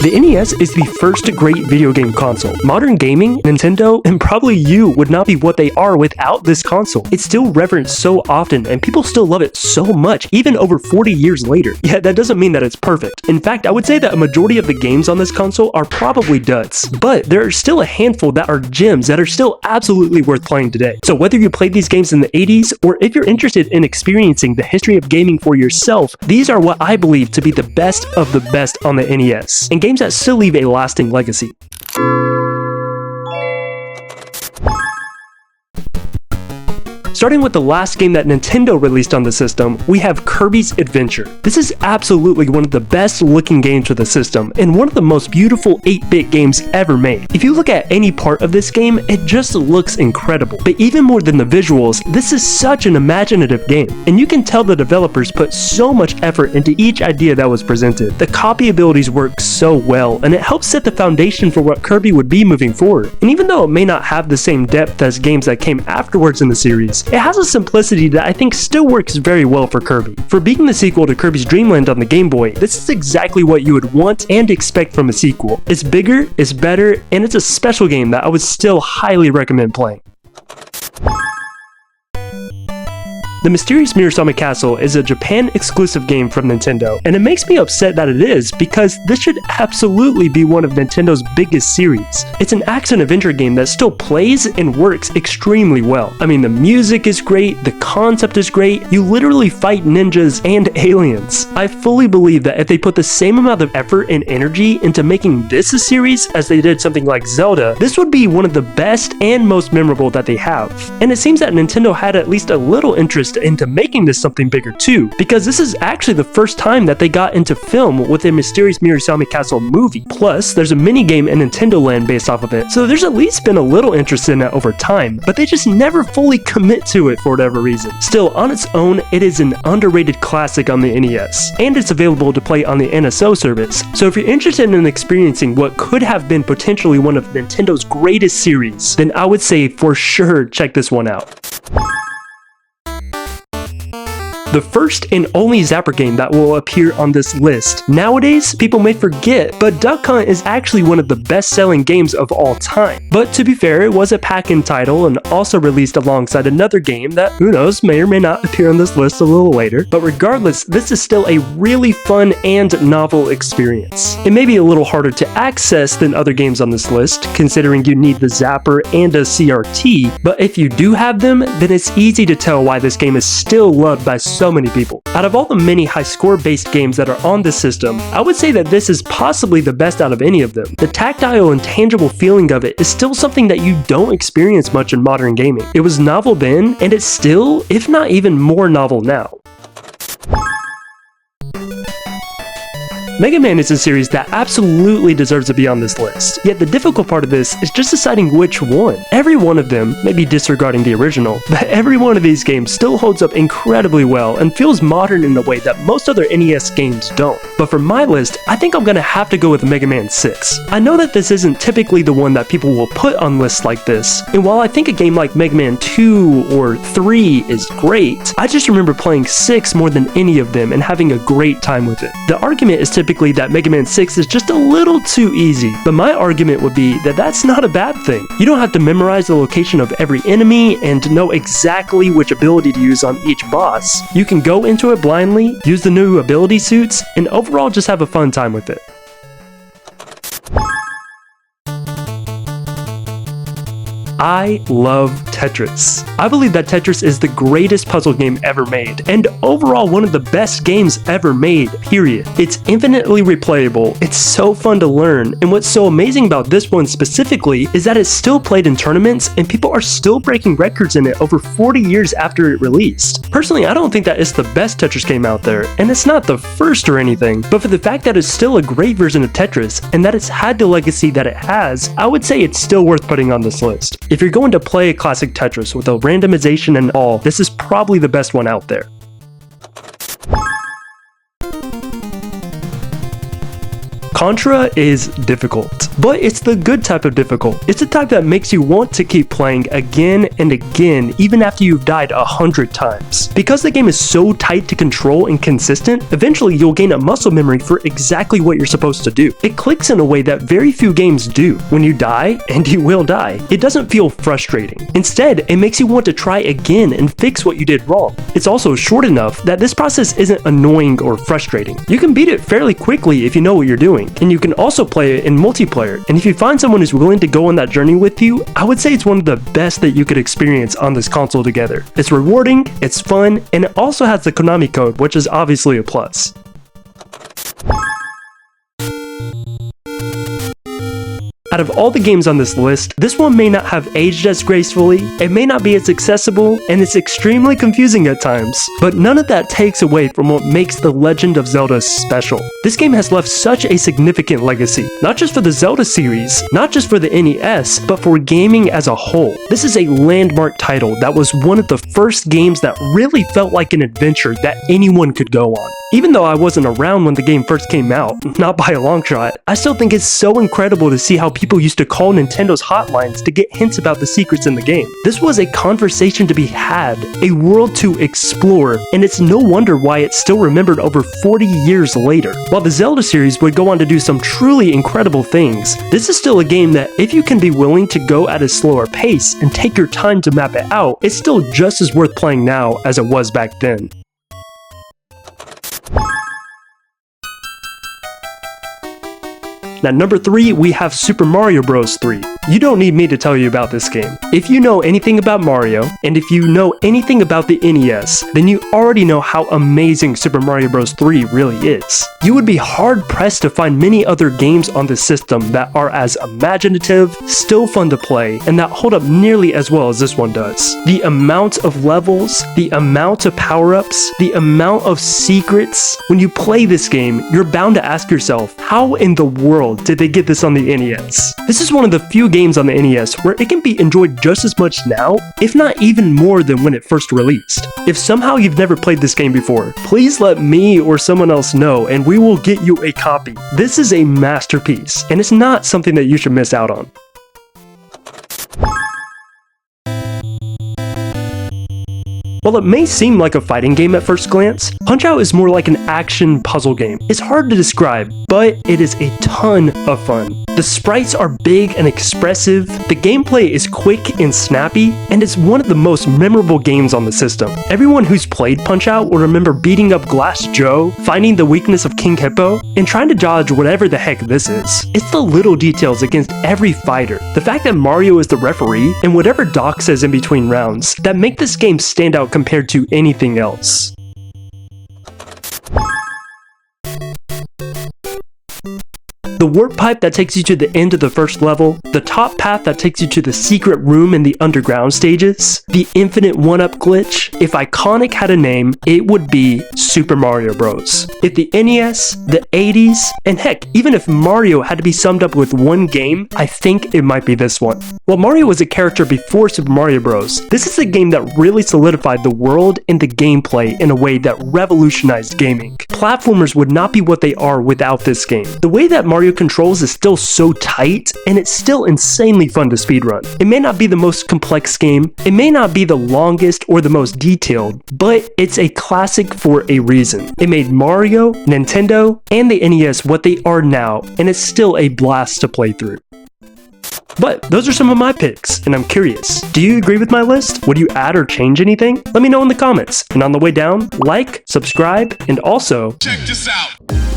The NES is the first great video game console. Modern gaming, Nintendo, and probably you would not be what they are without this console. It's still referenced so often, and people still love it so much, even over 40 years later. Yet that doesn't mean that it's perfect. In fact, I would say that a majority of the games on this console are probably duds, but there are still a handful that are gems that are still absolutely worth playing today. So whether you played these games in the 80s, or if you're interested in experiencing the history of gaming for yourself, these are what I believe to be the best of the best on the NES, and games that still leave a lasting legacy. Starting with the last game that Nintendo released on the system, we have Kirby's Adventure. This is absolutely one of the best looking games for the system, and one of the most beautiful 8-bit games ever made. If you look at any part of this game, it just looks incredible. But even more than the visuals, this is such an imaginative game, and you can tell the developers put so much effort into each idea that was presented. The copy abilities work so well, and it helps set the foundation for what Kirby would be moving forward. And even though it may not have the same depth as games that came afterwards in the series, it has a simplicity that I think still works very well for Kirby. For being the sequel to Kirby's Dream Land on the Game Boy, this is exactly what you would want and expect from a sequel. It's bigger, it's better, and it's a special game that I would still highly recommend playing. The Mysterious Murasame Castle is a Japan-exclusive game from Nintendo, and it makes me upset that it is, because this should absolutely be one of Nintendo's biggest series. It's an action-adventure game that still plays and works extremely well. I mean, the music is great, the concept is great, you literally fight ninjas and aliens. I fully believe that if they put the same amount of effort and energy into making this a series as they did something like Zelda, this would be one of the best and most memorable that they have. And it seems that Nintendo had at least a little interest into making this something bigger too, because this is actually the first time that they got into film with a Mysterious Murasame Castle movie. Plus, there's a mini game in Nintendo Land based off of it, so there's at least been a little interest in it over time, but they just never fully commit to it for whatever reason. Still, on its own, it is an underrated classic on the NES, and it's available to play on the NSO service, so if you're interested in experiencing what could have been potentially one of Nintendo's greatest series, then I would say for sure check this one out. The first and only Zapper game that will appear on this list. Nowadays, people may forget, but Duck Hunt is actually one of the best-selling games of all time. But to be fair, it was a pack-in title and also released alongside another game that, who knows, may or may not appear on this list a little later. But regardless, this is still a really fun and novel experience. It may be a little harder to access than other games on this list, considering you need the Zapper and a CRT, but if you do have them, then it's easy to tell why this game is still loved by so many people. Out of all the many high score based games that are on this system, I would say that this is possibly the best out of any of them. The tactile and tangible feeling of it is still something that you don't experience much in modern gaming. It was novel then, and it's still, if not even more novel now. Mega Man is a series that absolutely deserves to be on this list, yet the difficult part of this is just deciding which one. Every one of them, maybe disregarding the original, but every one of these games still holds up incredibly well and feels modern in a way that most other NES games don't. But for my list, I think I'm gonna have to go with Mega Man 6. I know that this isn't typically the one that people will put on lists like this, and while I think a game like Mega Man 2 or 3 is great, I just remember playing 6 more than any of them and having a great time with it. The argument is typically that Mega Man 6 is just a little too easy, but my argument would be that that's not a bad thing. You don't have to memorize the location of every enemy and know exactly which ability to use on each boss. You can go into it blindly, use the new ability suits, and overall just have a fun time with it. I love Tetris. I believe that Tetris is the greatest puzzle game ever made, and overall one of the best games ever made, period. It's infinitely replayable, it's so fun to learn, and what's so amazing about this one specifically is that it's still played in tournaments and people are still breaking records in it over 40 years after it released. Personally, I don't think that it's the best Tetris game out there, and it's not the first or anything, but for the fact that it's still a great version of Tetris, and that it's had the legacy that it has, I would say it's still worth putting on this list. If you're going to play a classic Tetris with a randomization and all, this is probably the best one out there. Contra is difficult, but it's the good type of difficult. It's the type that makes you want to keep playing again and again even after you've died 100 times. Because the game is so tight to control and consistent, eventually you'll gain a muscle memory for exactly what you're supposed to do. It clicks in a way that very few games do. When you die, and you will die, it doesn't feel frustrating. Instead, it makes you want to try again and fix what you did wrong. It's also short enough that this process isn't annoying or frustrating. You can beat it fairly quickly if you know what you're doing, and you can also play it in multiplayer. And if you find someone who's willing to go on that journey with you, I would say it's one of the best that you could experience on this console together. It's rewarding, it's fun, and it also has the Konami code, which is obviously a plus. Out of all the games on this list, this one may not have aged as gracefully, it may not be as accessible, and it's extremely confusing at times, but none of that takes away from what makes The Legend of Zelda special. This game has left such a significant legacy, not just for the Zelda series, not just for the NES, but for gaming as a whole. This is a landmark title that was one of the first games that really felt like an adventure that anyone could go on. Even though I wasn't around when the game first came out, not by a long shot, I still think it's so incredible to see how people used to call Nintendo's hotlines to get hints about the secrets in the game. This was a conversation to be had, a world to explore, and it's no wonder why it's still remembered over 40 years later. While the Zelda series would go on to do some truly incredible things, this is still a game that if you can be willing to go at a slower pace and take your time to map it out, it's still just as worth playing now as it was back then. Now, number 3, we have Super Mario Bros. 3. You don't need me to tell you about this game. If you know anything about Mario, and if you know anything about the NES, then you already know how amazing Super Mario Bros. 3 really is. You would be hard-pressed to find many other games on this system that are as imaginative, still fun to play, and that hold up nearly as well as this one does. The amount of levels, the amount of power-ups, the amount of secrets. When you play this game, you're bound to ask yourself, how in the world did they get this on the NES? This is one of the few games on the NES where it can be enjoyed just as much now, if not even more than when it first released. If somehow you've never played this game before, please let me or someone else know and we will get you a copy. This is a masterpiece, and it's not something that you should miss out on. While it may seem like a fighting game at first glance, Punch-Out is more like an action puzzle game. It's hard to describe, but it is a ton of fun. The sprites are big and expressive, the gameplay is quick and snappy, and it's one of the most memorable games on the system. Everyone who's played Punch-Out will remember beating up Glass Joe, finding the weakness of King Hippo, and trying to dodge whatever the heck this is. It's the little details against every fighter, the fact that Mario is the referee, and whatever Doc says in between rounds, that make this game stand out compared to anything else. The warp pipe that takes you to the end of the first level, the top path that takes you to the secret room in the underground stages, the infinite one-up glitch. If Iconic had a name, it would be Super Mario Bros. If the NES, the 80s, and heck, even if Mario had to be summed up with one game, I think it might be this one. While Mario was a character before Super Mario Bros., this is a game that really solidified the world and the gameplay in a way that revolutionized gaming. Platformers would not be what they are without this game. The way that Mario controls is still so tight, and it's still insanely fun to speedrun. It may not be the most complex game, it may not be the longest or the most detailed, but it's a classic for a reason. It made Mario, Nintendo, and the NES what they are now, and it's still a blast to play through. But those are some of my picks, and I'm curious, do you agree with my list? Would you add or change anything? Let me know in the comments. And on the way down, like, subscribe, and also, check this out.